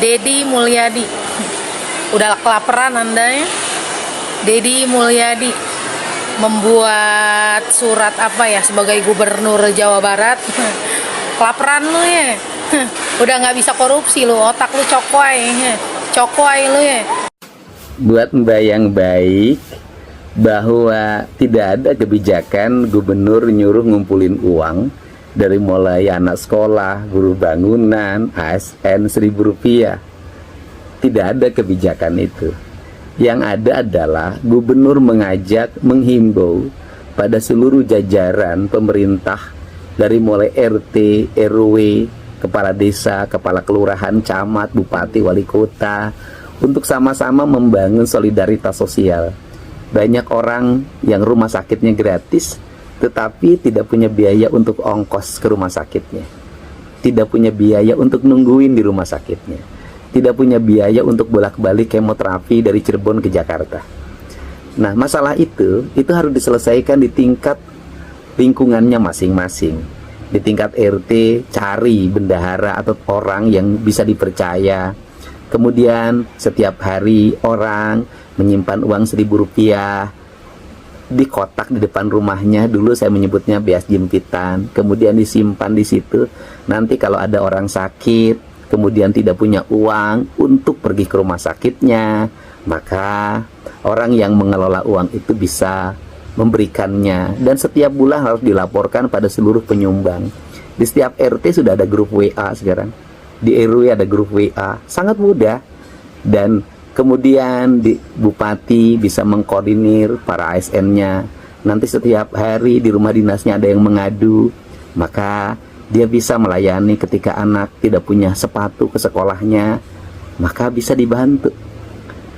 Deddy Mulyadi. Udah kelaparan Anda ya? Deddy Mulyadi membuat surat apa ya sebagai gubernur Jawa Barat. Kelaparan lu ya? Udah nggak bisa korupsi lu, otak lu cokoy. Cokoy lu ya. Buat Mbak yang baik, bahwa tidak ada kebijakan gubernur nyuruh ngumpulin uang dari mulai anak sekolah, guru bangunan, ASN Rp1.000. Tidak ada kebijakan itu. Yang ada adalah gubernur mengajak, menghimbau pada seluruh jajaran pemerintah dari mulai RT, RW, kepala desa, kepala kelurahan, camat, bupati, wali kota untuk sama-sama membangun solidaritas sosial. Banyak orang yang rumah sakitnya gratis tetapi tidak punya biaya untuk ongkos ke rumah sakitnya, tidak punya biaya untuk nungguin di rumah sakitnya, tidak punya biaya untuk bolak-balik kemoterapi dari Cirebon ke Jakarta. Nah, masalah itu harus diselesaikan di tingkat lingkungannya masing-masing. Di tingkat RT, cari bendahara atau orang yang bisa dipercaya. Kemudian setiap hari orang menyimpan uang Rp1.000 di kotak di depan rumahnya. Dulu saya menyebutnya beas jempitan. Kemudian disimpan di situ. Nanti kalau ada orang sakit, kemudian tidak punya uang untuk pergi ke rumah sakitnya, maka orang yang mengelola uang itu bisa memberikannya. Dan setiap bulan harus dilaporkan pada seluruh penyumbang. Di setiap RT sudah ada grup WA sekarang. Di RW ada grup WA, sangat mudah. Dan kemudian di bupati bisa mengkoordinir para ASN-nya. Nanti setiap hari di rumah dinasnya ada yang mengadu, maka dia bisa melayani ketika anak tidak punya sepatu ke sekolahnya, maka bisa dibantu.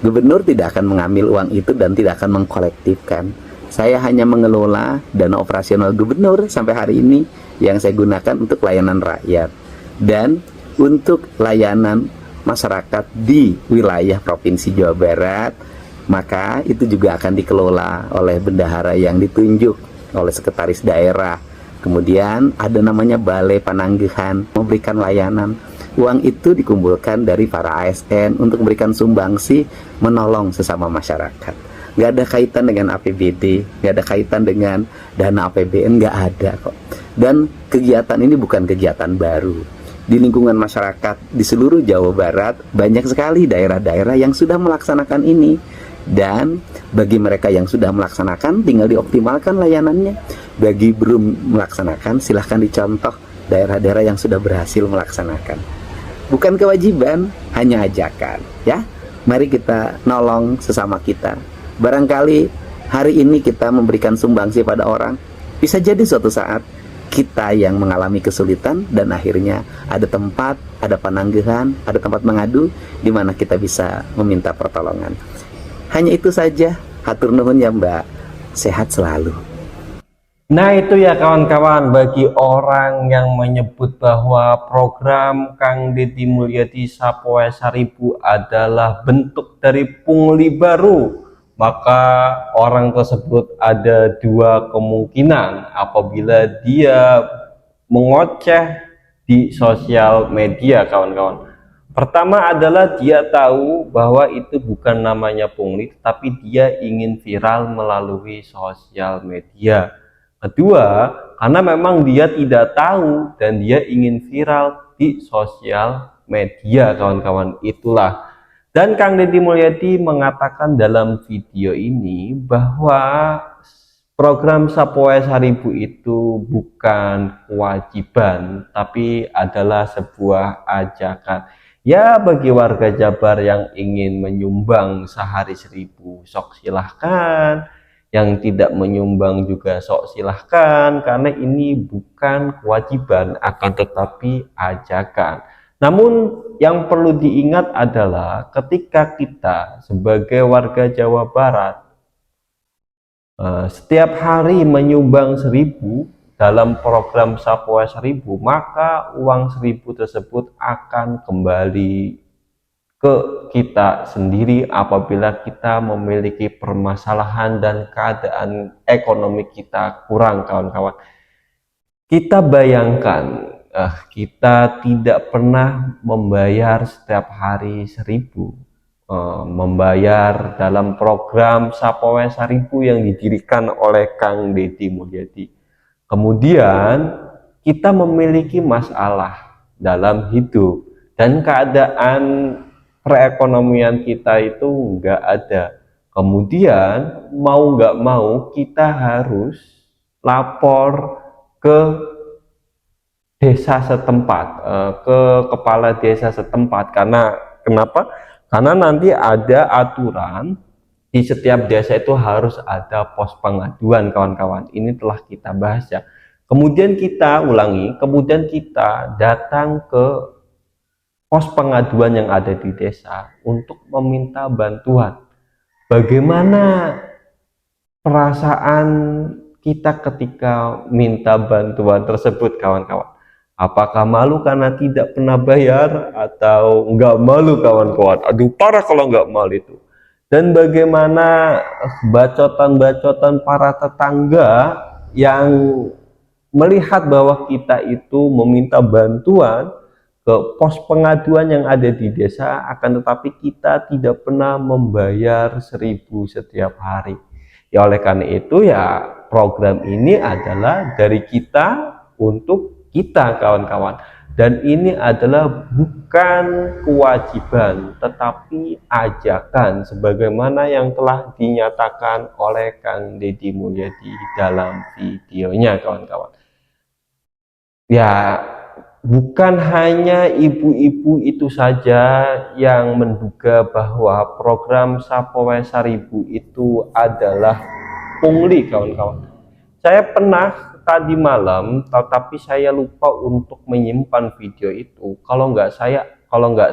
Gubernur tidak akan mengambil uang itu dan tidak akan mengkolektifkan. Saya hanya mengelola dana operasional gubernur sampai hari ini yang saya gunakan untuk layanan rakyat dan untuk layanan masyarakat di wilayah Provinsi Jawa Barat. Maka itu juga akan dikelola oleh bendahara yang ditunjuk oleh sekretaris daerah. Kemudian ada namanya Balai Pananggahan, memberikan layanan. Uang itu dikumpulkan dari para ASN untuk memberikan sumbangsi, menolong sesama masyarakat. Nggak ada kaitan dengan APBD, nggak ada kaitan dengan dana APBN, nggak ada kok. Dan kegiatan ini bukan kegiatan baru. Di lingkungan masyarakat di seluruh Jawa Barat banyak sekali daerah-daerah yang sudah melaksanakan ini. Dan bagi mereka yang sudah melaksanakan tinggal dioptimalkan layanannya. Bagi belum melaksanakan silahkan dicontoh daerah-daerah yang sudah berhasil melaksanakan. Bukan kewajiban, hanya ajakan ya. Mari kita nolong sesama kita. Barangkali hari ini kita memberikan sumbangsi pada orang, bisa jadi suatu saat kita yang mengalami kesulitan dan akhirnya ada tempat, ada pananggahan, ada tempat mengadu di mana kita bisa meminta pertolongan. Hanya itu saja. Hatur nuhun ya Mbak. Sehat selalu. Nah itu ya kawan-kawan, bagi orang yang menyebut bahwa program Kang Deddy Mulyadi Sapoe Saribu adalah bentuk dari pungli baru, maka orang tersebut ada dua kemungkinan apabila dia mengoceh di sosial media kawan-kawan. Pertama adalah dia tahu bahwa itu bukan namanya pungli, tapi dia ingin viral melalui sosial media. Kedua, karena memang dia tidak tahu dan dia ingin viral di sosial media kawan-kawan. Itulah. Dan Kang Deddy Mulyadi mengatakan dalam video ini bahwa program Sapoe Saribu itu bukan kewajiban, tapi adalah sebuah ajakan. Ya, bagi warga Jabar yang ingin menyumbang sehari 1.000, sok silahkan. Yang tidak menyumbang juga sok silahkan, karena ini bukan kewajiban, akan tetapi ajakan. Namun yang perlu diingat adalah ketika kita sebagai warga Jawa Barat setiap hari menyumbang 1.000 dalam program Sapoe Saribu, maka uang 1.000 tersebut akan kembali ke kita sendiri apabila kita memiliki permasalahan dan keadaan ekonomi kita kurang kawan-kawan. Kita bayangkan kita tidak pernah membayar setiap hari 1.000, membayar dalam program Sapoe Saribu yang didirikan oleh Kang Deddy Mulyadi. Kemudian kita memiliki masalah dalam hidup dan keadaan perekonomian kita itu nggak ada. Kemudian mau nggak mau kita harus lapor ke desa setempat, ke kepala desa setempat. Karena kenapa? Karena nanti ada aturan di setiap desa itu harus ada pos pengaduan, kawan-kawan. Ini telah kita bahas ya. Kemudian kita ulangi, kemudian kita datang ke pos pengaduan yang ada di desa untuk meminta bantuan. Bagaimana perasaan kita ketika minta bantuan tersebut, kawan-kawan? Apakah malu karena tidak pernah bayar atau nggak malu, kawan-kawan? Aduh, parah kalau nggak malu itu. Dan bagaimana bacotan-bacotan para tetangga yang melihat bahwa kita itu meminta bantuan ke pos pengaduan yang ada di desa, akan tetapi kita tidak pernah membayar 1.000 setiap hari. Ya oleh karena itu ya program ini adalah dari kita untuk kita, kawan-kawan. Dan ini adalah bukan kewajiban tetapi ajakan sebagaimana yang telah dinyatakan oleh Kang Deddy Mulyadi dalam videonya, kawan-kawan. Ya, bukan hanya ibu-ibu itu saja yang menduga bahwa program Sapoe Saribu itu adalah pungli, kawan-kawan. Saya pernah tadi malam, tetapi saya lupa untuk menyimpan video itu. Kalau nggak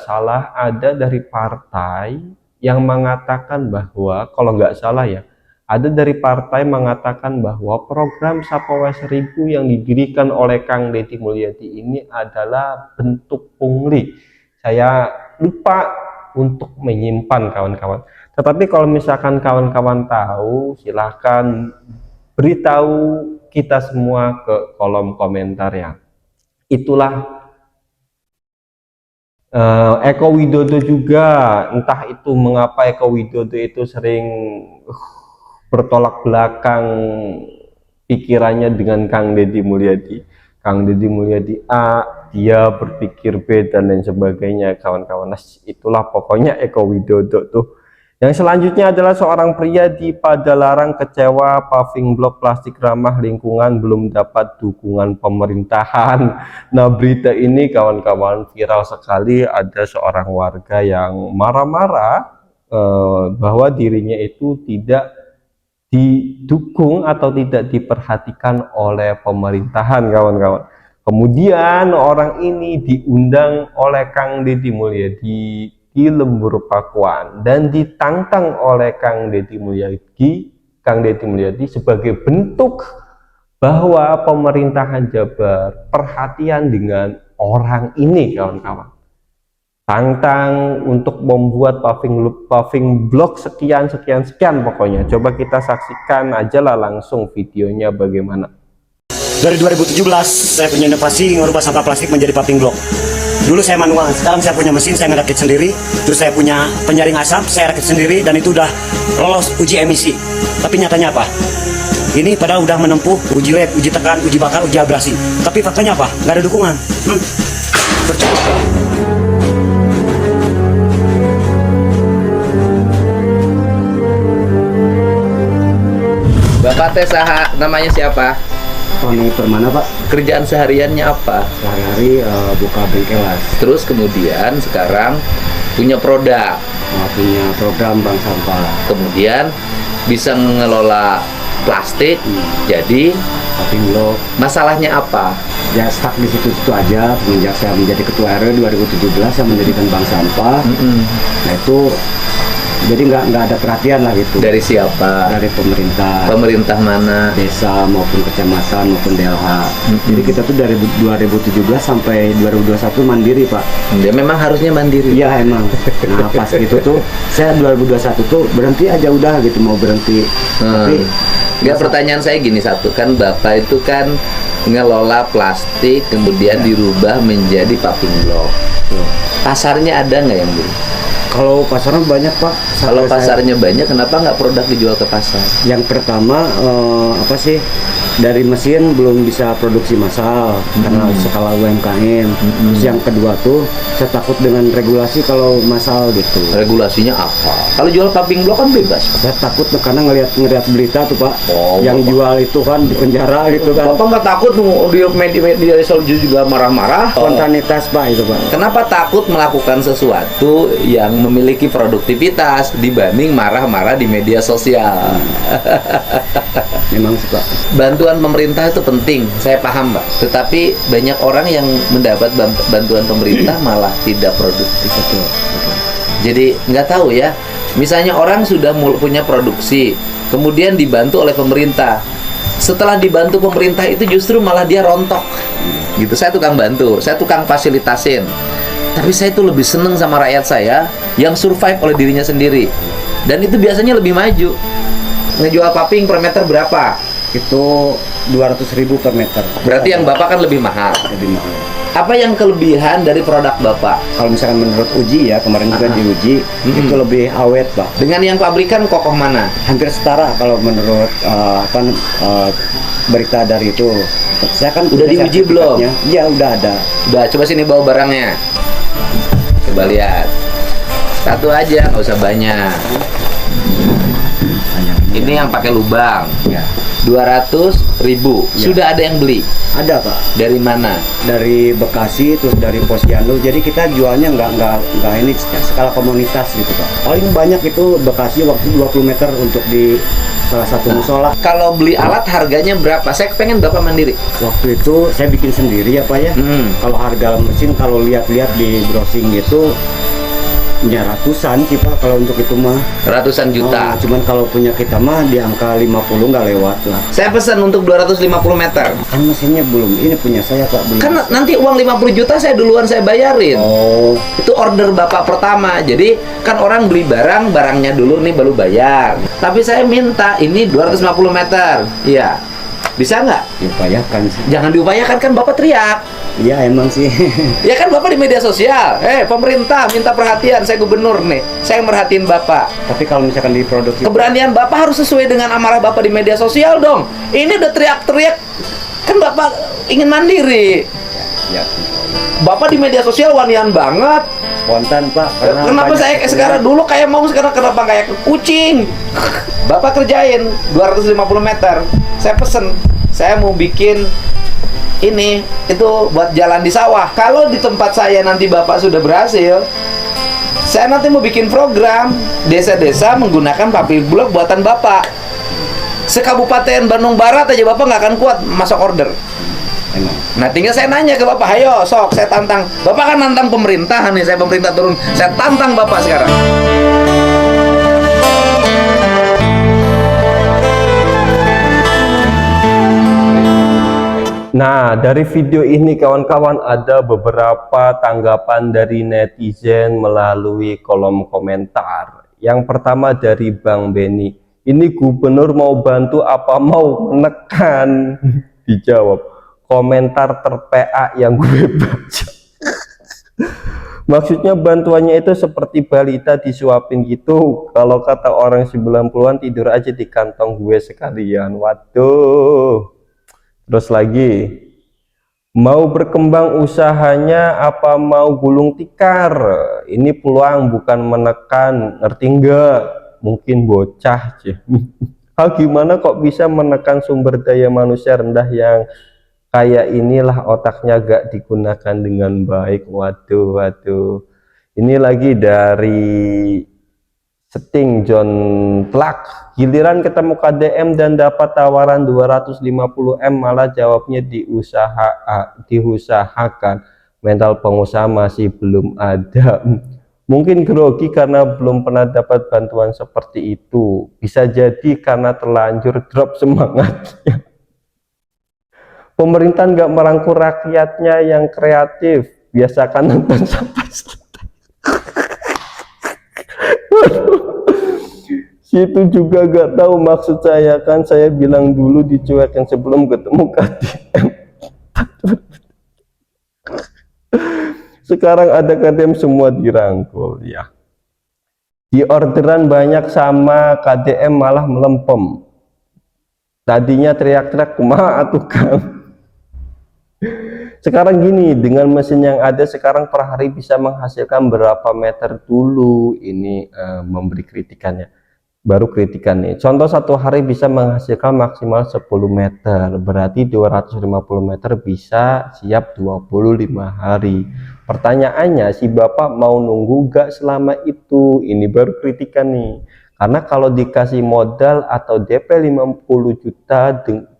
salah ada dari partai yang mengatakan bahwa, kalau nggak salah ya, ada dari partai mengatakan bahwa program Sapoe Saribu yang didirikan oleh Kang Deddy Mulyadi ini adalah bentuk pungli. Saya lupa untuk menyimpan, kawan-kawan. Tetapi kalau misalkan kawan-kawan tahu, silahkan beritahu kita semua ke kolom komentar ya. Itulah Eko Widodo juga, entah itu mengapa Eko Widodo itu sering bertolak belakang pikirannya dengan Kang Deddy Mulyadi. Kang Deddy Mulyadi A, dia berpikir B dan lain sebagainya, kawan-kawan. Nah, itulah pokoknya Eko Widodo tuh. Yang selanjutnya adalah seorang pria di Padalarang kecewa paving blok plastik ramah lingkungan belum dapat dukungan pemerintahan. Nah, berita ini, kawan-kawan, viral sekali. Ada seorang warga yang marah-marah bahwa dirinya itu tidak didukung atau tidak diperhatikan oleh pemerintahan, kawan-kawan. Kemudian orang ini diundang oleh Kang Deddy Mulyadi di Lembur Pakuan dan ditantang oleh Kang Deddy Mulyadi sebagai bentuk bahwa pemerintahan Jabar perhatian dengan orang ini, kawan-kawan. Tantang untuk membuat paving block sekian pokoknya. Coba kita saksikan aja lah langsung videonya bagaimana. Dari 2017 saya punya inovasi mengubah sampah plastik menjadi paving block. Dulu saya manual, sekarang saya punya mesin, saya ngerakit sendiri. Terus saya punya penyaring asap, saya rakit sendiri dan itu udah lolos uji emisi. Tapi nyatanya apa? Ini padahal udah menempuh uji lab, uji tekan, uji bakar, uji abrasi. Tapi faktanya apa? Nggak ada dukungan. Percuma. Bapak teh saha, namanya siapa? Tony Permana, Pak. Kerjaan sehariannya apa? Sehari-hari buka bengkelas. Terus kemudian sekarang punya produk, Punya program bank sampah. kemudian bisa mengelola plastik. Jadi Paving block. masalahnya apa? Ya stuck di situ-situ aja. Semenjak saya menjadi ketua RW 2017, saya mendirikan bank sampah. Nah itu jadi nggak ada perhatian lah gitu. Dari siapa? Dari pemerintah, Pemerintah mana? desa maupun kecamatan maupun DLH. Jadi kita tuh dari 2017 sampai 2021 mandiri, Pak. Dia memang harusnya mandiri. Iya emang. Nah pas gitu tuh saya 2021 tuh berhenti aja udah gitu, mau berhenti. Tapi Enggak, pertanyaan saya gini satu, kan Bapak itu kan ngelola plastik kemudian dirubah menjadi paving block. Pasarnya ada nggak yang beli? Kalau pasarnya banyak Pak. Kalau Sampai pasarnya banyak, kenapa nggak produk dijual ke pasar? yang pertama apa sih, dari mesin belum bisa produksi massal karena skala UMKM. Terus yang kedua tuh saya takut dengan regulasi kalau massal gitu. Regulasinya apa? Kalau jual paving block kan bebas. Saya takut karena ngelihat berita tuh Pak, Oh, yang Bapak. jual itu kan di penjara gitu kan. Bapak nggak takut di media sosial juga marah-marah? Spontanitas Pak itu Pak. Kenapa takut melakukan sesuatu yang memiliki produktivitas dibanding marah-marah di media sosial? Memang sih Pak. Bantuan pemerintah itu penting, saya paham Mbak. Tetapi banyak orang yang mendapat bantuan pemerintah malah tidak produktif. Betul. Jadi nggak tahu ya. Misalnya orang sudah punya produksi, kemudian dibantu oleh pemerintah. Setelah dibantu pemerintah itu justru malah dia rontok. Gitu. Saya tukang bantu, saya tukang fasilitasin. Tapi saya itu lebih seneng sama rakyat saya yang survive oleh dirinya sendiri. Dan itu biasanya lebih maju. Ngejual paving per meter berapa? Itu 200.000 per meter. Berarti yang Bapak kan lebih mahal. lebih mahal. Apa yang kelebihan dari produk Bapak? Kalau misalkan menurut uji ya, kemarin juga diuji, itu lebih awet Pak. Dengan yang pabrikan kokoh mana? Hampir setara kalau menurut berita dari itu. Saya kan Udah punya diuji belum? sertifikatnya. Iya, udah ada. Udah, coba sini bawa barangnya. Coba lihat. Satu aja, nggak usah banyak. Ini yang pakai lubang. Ya. 200.000. Ya. Sudah ada yang beli. Ada Pak. Dari mana? Dari Bekasi, terus dari Posyandu. Jadi kita jualnya nggak ini skala komunitas gitu Pak. Paling banyak itu Bekasi waktu 20 meter untuk di salah satu musola. Kalau beli alat harganya berapa? Saya pengen Bapak mandiri. Waktu itu saya bikin sendiri ya Pak ya. Kalau harga mesin kalau lihat-lihat di browsing gitu ya ratusan sih Pak kalau untuk itu mah. Ratusan juta. Cuman kalau punya kita mah di angka 50 nggak lewat lah. Saya pesan untuk 250 meter. Kan mesinnya belum, ini punya saya Pak, belum. Kan nanti uang 50 juta saya duluan saya bayarin. Oh, Itu order Bapak pertama. Jadi kan orang beli barangnya dulu nih baru bayar. Tapi saya minta ini 250 meter. Iya. Bisa nggak? diupayakan sih. Jangan diupayakan, kan Bapak teriak. Iya emang sih. Ya kan Bapak di media sosial. Pemerintah minta perhatian, saya gubernur nih. Saya merhatiin Bapak. Tapi kalau misalkan diproduksi Keberanian Bapak harus sesuai dengan amarah Bapak di media sosial dong. Ini udah teriak-teriak. Kan Bapak ingin mandiri. ya Bapak di media sosial wanian banget. spontan Pak. Karena Kenapa banyak saya sekarang dulu kayak mau, sekarang kenapa kayak kucing? Bapak kerjain 250 meter. Saya pesen, saya mau bikin ini itu buat jalan di sawah. Kalau di tempat saya nanti Bapak sudah berhasil, saya nanti mau bikin program desa-desa menggunakan paving block buatan Bapak. Sekabupaten Bandung Barat aja Bapak nggak akan kuat masuk order. emang. Nah, tinggal saya nanya ke Bapak, ayo sok saya tantang. Bapak kan nantang pemerintah nih, saya pemerintah turun. Saya tantang Bapak sekarang. Nah, dari video ini kawan-kawan ada beberapa tanggapan dari netizen melalui kolom komentar. Yang pertama dari Bang Benny. Ini gubernur mau bantu apa mau menekan? Dijawab, komentar ter-PA yang gue baca. Maksudnya bantuannya itu seperti balita disuapin gitu. Kalau kata orang 90-an tidur aja di kantong gue sekalian. Waduh. Terus lagi, mau berkembang usahanya apa mau gulung tikar? Ini peluang bukan menekan, ngerti enggak? Mungkin bocah sih. Gimana kok bisa menekan sumber daya manusia rendah yang kayak inilah, otaknya gak digunakan dengan baik. Waduh. Ini lagi dari Setting John Plak. Giliran ketemu KDM dan dapat tawaran 250M malah jawabnya diusahakan. Mental pengusaha masih belum ada. Mungkin grogi karena belum pernah dapat bantuan seperti itu. Bisa jadi karena terlanjur drop semangatnya. Pemerintah nggak merangkul rakyatnya yang kreatif. Biasakan nonton sampai selesai. Situ juga gak tahu maksud saya, kan saya bilang dulu dicuekin sebelum ketemu KDM. Sekarang ada KDM semua dirangkul ya. Di orderan banyak sama KDM malah melempem. Tadinya teriak-teriak kumaha tukang. Sekarang gini, dengan mesin yang ada sekarang per hari bisa menghasilkan berapa meter dulu. Ini memberi kritikannya. Baru kritikan nih. Contoh satu hari bisa menghasilkan maksimal 10 meter. Berarti 250 meter bisa siap 25 hari. Pertanyaannya, si bapak mau nunggu gak selama itu? Ini baru kritikan nih. Karena kalau dikasih modal atau DP 50 juta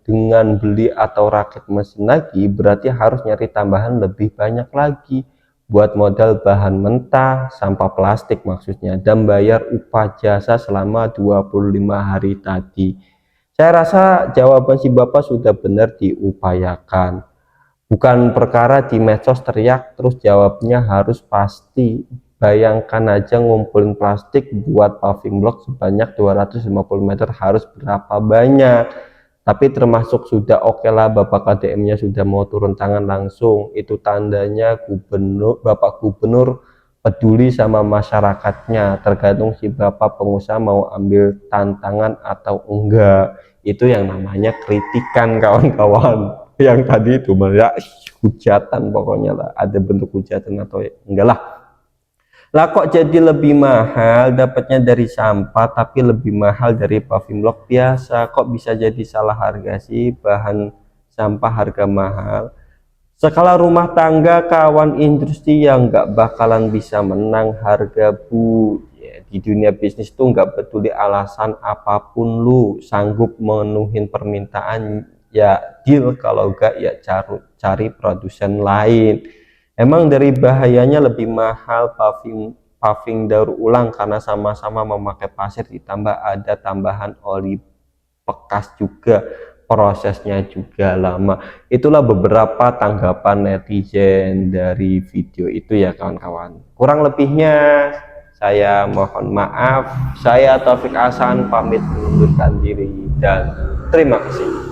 dengan beli atau rakit mesin lagi, berarti harus nyari tambahan lebih banyak lagi buat modal bahan mentah, sampah plastik maksudnya, dan bayar upah jasa selama 25 hari tadi. Saya rasa jawaban si bapak sudah benar diupayakan. Bukan perkara di medsos teriak terus jawabnya harus pasti. Bayangkan aja ngumpulin plastik buat paving block sebanyak 250 meter harus berapa banyak. Tapi termasuk sudah oke lah Bapak KDM-nya sudah mau turun tangan langsung. Itu tandanya Bapak Gubernur peduli sama masyarakatnya. Tergantung si Bapak pengusaha mau ambil tantangan atau enggak. Itu yang namanya kritikan kawan-kawan. Yang tadi itu ya hujatan pokoknya lah. Ada bentuk hujatan atau enggak lah. Lah kok jadi lebih mahal dapatnya dari sampah tapi lebih mahal dari paving block biasa? Kok bisa jadi salah harga sih? Bahan sampah harga mahal. Skala rumah tangga kawan industri yang nggak bakalan bisa menang harga bu ya, di dunia bisnis tuh nggak peduli alasan apapun lu sanggup memenuhin permintaan ya deal, kalau enggak ya cari produsen lain. Emang dari bahayanya lebih mahal paving daur ulang karena sama-sama memakai pasir ditambah ada tambahan oli bekas juga, prosesnya juga lama. Itulah beberapa tanggapan netizen dari video itu ya kawan-kawan. Kurang lebihnya saya mohon maaf. Saya Taufik Hasan pamit mengundurkan diri dan terima kasih.